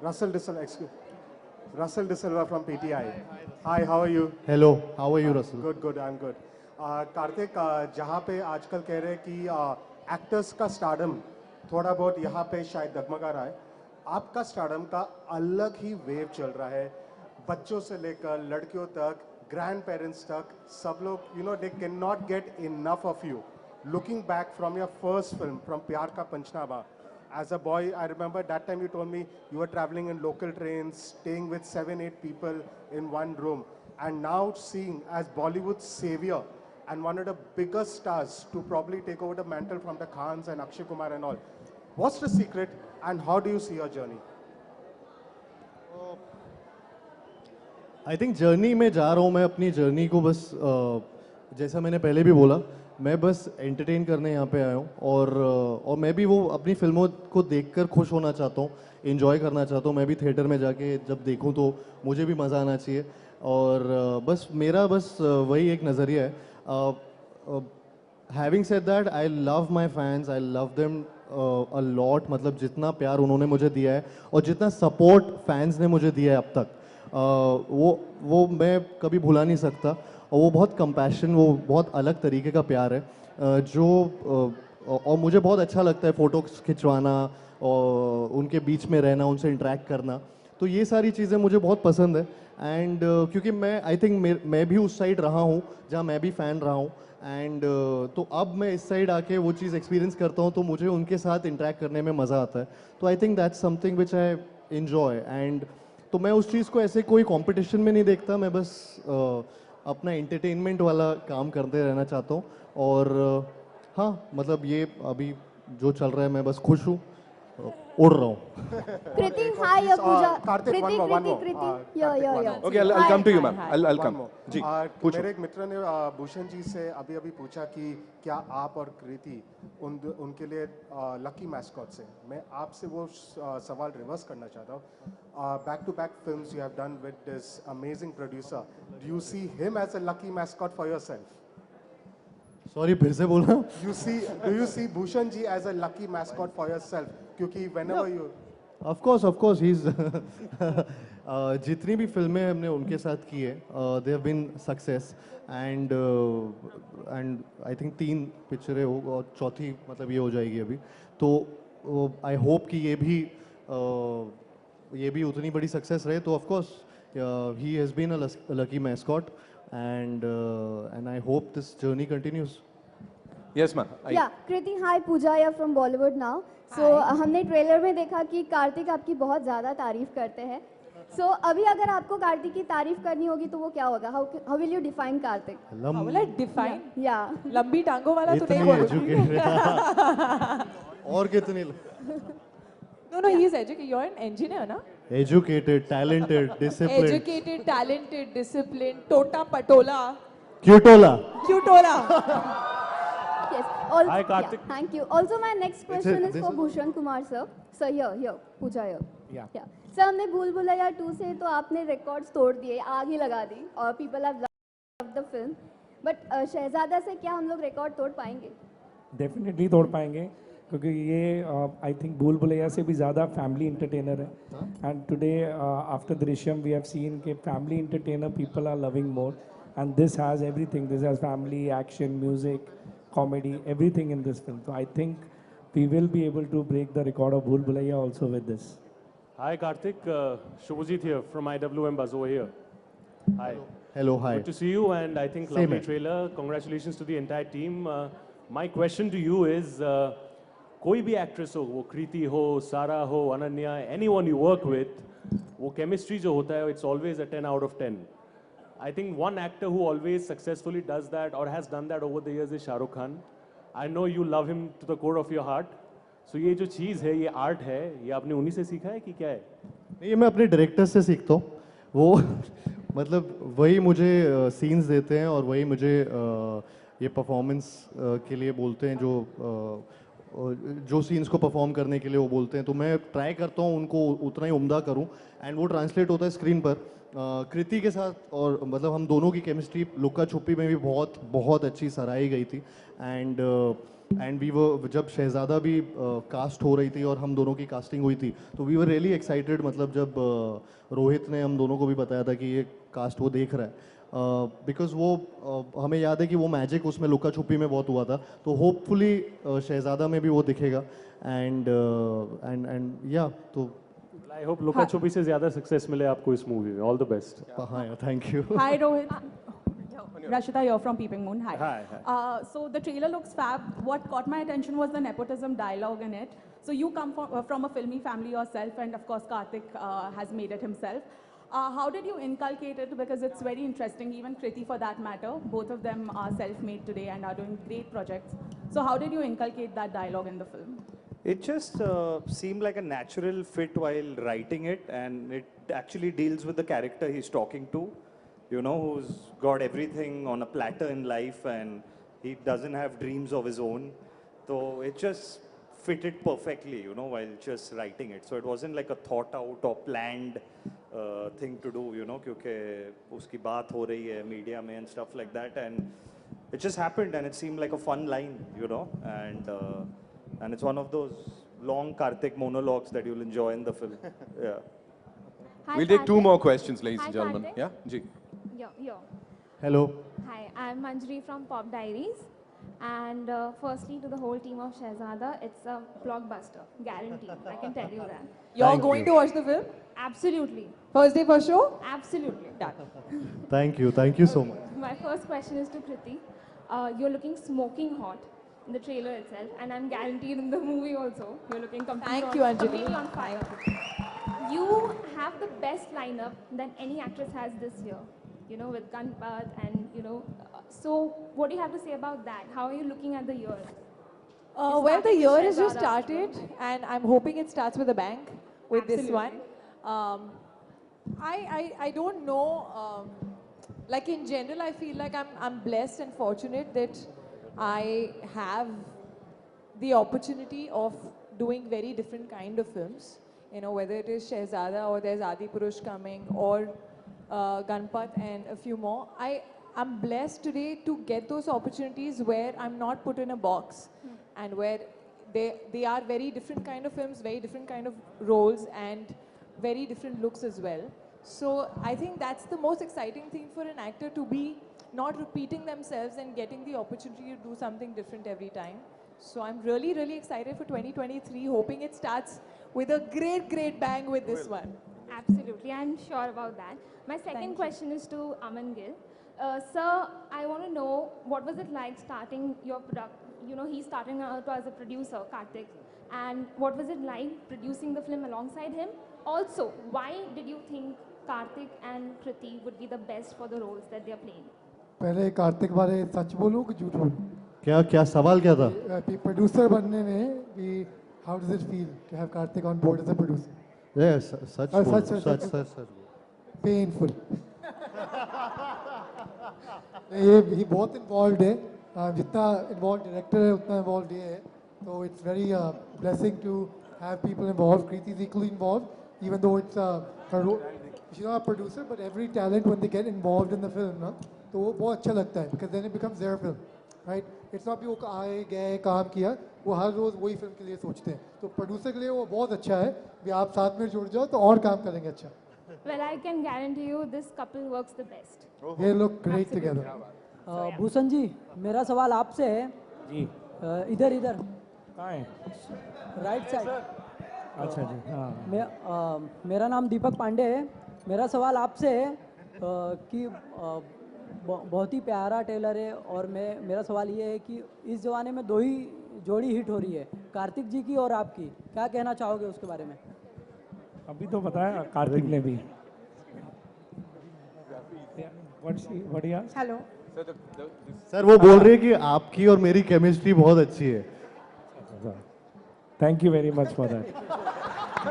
Russell D'Silva, excuse. Russell D'Silva from PTI. Hi, how are you? Hello, how are you, Russell? Good, good, I'm good. Kartik, जहाँ पे आजकल कह रहे हैं कि एक्टर्स का स्टारडम थोड़ा बहुत यहाँ पे शायद डगमगा रहा है, आपका स्टारडम का अलग ही वेव चल रहा है. बच्चों से लेकर लड़कियों तक, ग्रैंड पेरेंट्स तक, सब लोग, you know, they cannot get enough of you. Looking back from your first film, from प्यार का पंचनामा, as a boy, I remember that time you told me you were traveling in local trains, staying with 7, 8 people in one room, and now seeing as Bollywood's savior and one of the biggest stars to probably take over the mantle from the Khans and Akshay Kumar and all. What's the secret, and how do you see your journey? I think journey में जा रहा हूँ मैं अपनी journey को बस जैसा मैंने पहले भी बोला मैं बस एंटरटेन करने यहाँ पे आया हूँ और मैं भी वो अपनी फिल्मों को देखकर खुश होना चाहता हूँ, एंजॉय करना चाहता हूँ. मैं भी थिएटर में जाके जब देखूँ तो मुझे भी मज़ा आना चाहिए और बस मेरा बस वही एक नज़रिया है. Having said that I love my fans, I love them a lot. मतलब जितना प्यार उन्होंने मुझे दिया है और जितना सपोर्ट फैंस ने मुझे दिया है अब तक वो मैं कभी भुला नहीं सकता. और वो बहुत कंपैशन, वो बहुत अलग तरीके का प्यार है और मुझे बहुत अच्छा लगता है फ़ोटोज़ खिंचवाना और उनके बीच में रहना, उनसे इंटरेक्ट करना. तो ये सारी चीज़ें मुझे बहुत पसंद है. एंड क्योंकि मैं आई थिंक मैं भी उस साइड रहा हूँ जहाँ मैं भी फ़ैन रहा हूँ. एंड तो अब मैं इस साइड आके वो चीज़ एक्सपीरियंस करता हूँ तो मुझे उनके साथ इंटरेक्ट करने में मज़ा आता है. तो I think that's something which I enjoy. And तो मैं उस चीज़ को ऐसे कोई कंपटीशन में नहीं देखता. मैं बस अपना एंटरटेनमेंट वाला काम करते रहना चाहता हूँ. और हाँ, मतलब ये अभी जो चल रहा है मैं बस खुश हूँ, उड़ रहा हूँ. Kriti, hi, Pooja. Karthik, Kriti, one more. Kriti. Yeah. Okay, I'll come to you, ma'am. I'll come. जी, पूछो. मेरे एक मित्र ने भूषण जी से अभी पूछा कि क्या आप और कृति उनके लिए लकी मैस्कॉट से. मैं आपसे वो सवाल रिवर्स करना चाहता हूँ. Back to back films you have done with this amazing producer. Do you see him as a lucky mascot for yourself? Sorry, फिर से बोलना. Do you see Bhushan ji as a lucky mascot for yourself? क्योंकि whenever you of course he is जितनी भी फिल्में हमने उनके साथ की है they have been success. And I think 3 पिक्चरें हो और चौथी मतलब ये हो जाएगी अभी. तो आई होप कि ये भी उतनी बड़ी सक्सेस रहे. तो of course he has been a lucky mascot and I hope this journey continues. Yes, ma'am. Yeah, Kriti, hi, Pooja here from Bollywood now. So हमने ट्रेलर में देखा कि कार्तिक आपकी बहुत ज़्यादा तारीफ करते हैं. So अभी अगर आपको कार्तिक की तारीफ करनी होगी तो वो क्या होगा? How will you define Kartik? How will I define? Yeah. लंबी टांगों वाला तो नहीं बोलूँगी. और कितनी? No, he is educated. You're an engineer, ना? Educated, talented, disciplined. Educated, talented, disciplined, tota patola. Cutola. Yes. Also, Hi, Karthik. Yeah, thank you. Also, my next question is this for is- Bhushan Kumar sir. Sir, here, Pooja here. Yeah. Sir, हमने भूल भुलैया 2 से तो आपने records तोड़ दिए, आग ही लगा दी और people have loved the film. But शहजादा से क्या हम लोग रिकॉर्ड तोड़ पाएंगे? डेफिनेटली तोड़ पाएंगे क्योंकि ये आई थिंक भूल भुलैया से भी ज़्यादा फैमिली इंटरटेनर है. And today after Drishyam we have seen के family entertainer people are loving more and this has everything. This has family, action, music, comedy, everything in this film. So I think we will be able to break the record of Bhool Bhulaiya also with this. Hi Karthik, Shubhajit here from IWM Buzz over here. Hi. Hello, hi. Good to see you, and I think Same lovely here. trailer. Congratulations to the entire team. My question to you is, कोई भी actress हो, वो कृति हो, सारा हो, Ananya, anyone you work with, वो chemistry जो होता है, it's always a 10 out of 10. I think one actor who always successfully does that or has done that over the years is Shah Rukh Khan. I know you love him to the core of your heart. So ये जो चीज़ है, ये art है, ये आपने उन्हीं से सीखा है कि क्या है? ये मैं अपने डायरेक्टर से सीखता हूँ. वो मतलब वही मुझे सीन्स देते हैं और वही मुझे ये परफॉर्मेंस के लिए बोलते हैं. जो सीन्स को परफॉर्म करने के लिए वो बोलते हैं तो मैं ट्राई करता हूँ उनको उतना ही उम्दा करूँ. एंड वो ट्रांसलेट होता है स्क्रीन पर. कृति के साथ और मतलब हम दोनों की केमिस्ट्री लुक्का छुपी में भी बहुत बहुत अच्छी सराही गई थी. एंड एंड वी वर जब शहजादा भी कास्ट हो रही थी और हम दोनों की कास्टिंग हुई थी तो वी वर रियली एक्साइटेड, मतलब जब रोहित ने हम दोनों को भी बताया था कि ये कास्ट वो देख रहा है, बिकॉज वो हमें याद है कि वो मैजिक उसमें लुका छुपी में बहुत हुआ था, तो होपफुली शहजादा में भी वो दिखेगा एंड या तो आई होप लुका छुपी से ज्यादा सक्सेस मिले आपको इस मूवी में. All the best. हाँ, thank you. Hi Rohit. Rashita here from Peeping Moon. Hi. Hi. So the trailer looks fab. What caught my attention was the nepotism dialogue in it. So you come from a filmy family yourself, and of course Karthik has made it himself. How did you inculcate it? Because it's very interesting. Even Kriti, for that matter, both of them are self-made today and are doing great projects. So how did you inculcate that dialogue in the film? It just seemed like a natural fit while writing it, and it actually deals with the character he's talking to, you know, who's got everything on a platter in life and he doesn't have dreams of his own. So it just fitted perfectly, you know, while just writing it. So it wasn't like a thought out or planned thing to do, you know, क्योंकि उसकी बात हो रही है media में and stuff like that, and it just happened and it seemed like a fun line, you know, and it's one of those long Karthik monologues that you'll enjoy in the film. Yeah. Hi, We'll take two Karthik. more questions, ladies Hi, and gentlemen. Karthik. Yeah, Ji. Yo. Hello. Hi, I'm Manjari from Pop Diaries. And firstly, to the whole team of Shehzada, it's a blockbuster, guaranteed. I can tell you that. You're Thank going you. to watch the film? Absolutely, First day, first show? absolutely. Done. Thank you so much. My first question is to Kriti. You're looking smoking hot in the trailer itself, and I'm guaranteed in the movie also. You're looking Thank you, Anjali. completely on fire. You have the best lineup that any actress has this year. You know, with Gunpath and you know. So, what do you have to say about that? How are you looking at the year? Well, the starting year with has just Shehzada. started, and I'm hoping it starts with a bang with this one. I don't know. Like in general, I feel like I'm blessed and fortunate that I have the opportunity of doing very different kind of films. You know, whether it is Shehzada or there's Adi Purush coming or Gunpath and a few more. I'm blessed today to get those opportunities where I'm not put in a box and where they are very different kind of films, very different kind of roles and very different looks as well. So I think that's the most exciting thing for an actor, to be not repeating themselves and getting the opportunity to do something different every time. So I'm really, really excited for 2023, hoping it starts with a great, great bang with this one. Absolutely, I'm sure about that. My second Thank you. question is to Aman Gill. Sir, I want to know what was it like starting your product? You know, he's starting out as a producer, Karthik, and what was it like producing the film alongside him? Also, why did you think Karthik and Kriti would be the best for the roles that they are playing? पहले कार्तिक बारे सच बोलूं कि झूठ बोलूं? क्या सवाल क्या था? प्रोड्यूसर बनने में भी how does it feel to have Karthik on board as a producer? Yes, such. Painful. ये बहुत involved है. जितना involved director है उतना involved ये है. So it's very blessing to have people involved. Kriti is equally involved, even though it's her role. She's not a producer, but every talent when they get involved in the film, ना, तो वो बहुत अच्छा लगता है, because then it becomes their film, right? It's not कि वो आए गए काम किया, वो हर रोज वही फिल्म के लिए सोचते हैं. तो प्रोड्यूसर के लिए वो बहुत अच्छा है कि आप साथ में जुड़ जाओ तो और काम करेंगे अच्छा. Well, I can guarantee you this couple works the best. They look great together. Bhushan ji, मेरा सवाल आपसे है. जी. इधर कहाँ है? Right side. अच्छा जी. हाँ. मेरा नाम दीपक पांडे है. मेरा सवाल आपसे है कि बहुत ही प्यारा टेलर है और मेरा सवाल ये है कि इस जमाने में दो ही जोड़ी हिट हो रही है, कार्तिक जी की और आपकी. क्या कहना चाहोगे उसके बारे में? अभी तो बताया कार्तिक ने भी. Hello. सर वो बोल रही है कि आपकी और मेरी केमिस्ट्री बहुत अच्छी है. Thank you very much for that.